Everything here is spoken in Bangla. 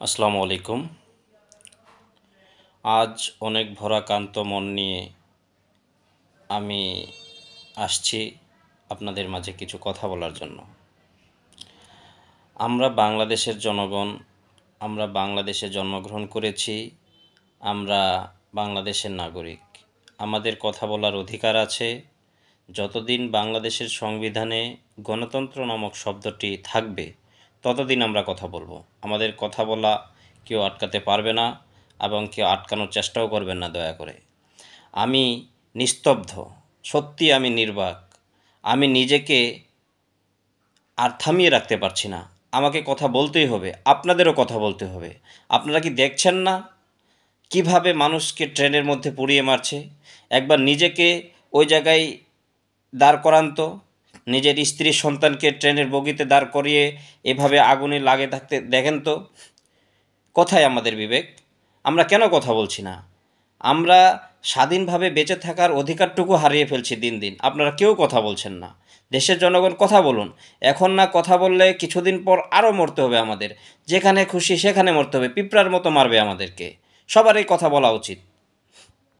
আসসালামু আলাইকুম। আজ অনেক ভরাক্রান্ত মন নিয়ে আমি আসছি আপনাদের মাঝে কিছু কথা বলার জন্য। আমরা বাংলাদেশের জনগণ, আমরা বাংলাদেশে জন্মগ্রহণ করেছি, আমরা বাংলাদেশের নাগরিক। আমাদের কথা বলার অধিকার আছে। যতদিন বাংলাদেশের সংবিধানে গণতন্ত্র নামক শব্দটি থাকবে ততদিন আমরা কথা বলবো। আমাদের কথা বলা কেউ আটকাতে পারবে না এবং কেউ আটকানোর চেষ্টাও করবেন না দয়া করে। আমি নিস্তব্ধ, সত্যি আমি নির্বাক। আমি নিজেকে আর থামিয়ে রাখতে পারছি না। আমাকে কথা বলতেই হবে, আপনাদেরও কথা বলতে হবে। আপনারা কি দেখছেন না কিভাবে মানুষকে ট্রেনের মধ্যে পুড়িয়ে মারছে? একবার নিজেকে ওই জায়গায় দাঁড় করান তো। নিজের স্ত্রী সন্তানকে ট্রেনের বগিতে দাঁড় করিয়ে এভাবে আগুনে লাগে থাকতে দেখেন তো। কোথায় আমাদের বিবেক? আমরা কেন কথা বলছি না? আমরা স্বাধীনভাবে বেঁচে থাকার অধিকারটুকু হারিয়ে ফেলছি দিন দিন। আপনারা কেউ কথা বলছেন না। দেশের জনগণ কথা বলুন। এখন না কথা বললে কিছুদিন পর আরও মরতে হবে আমাদের। যেখানে খুশি সেখানে মরতে হবে, পিঁপড়ার মতো মারবে আমাদেরকে। সবারই কথা বলা উচিত।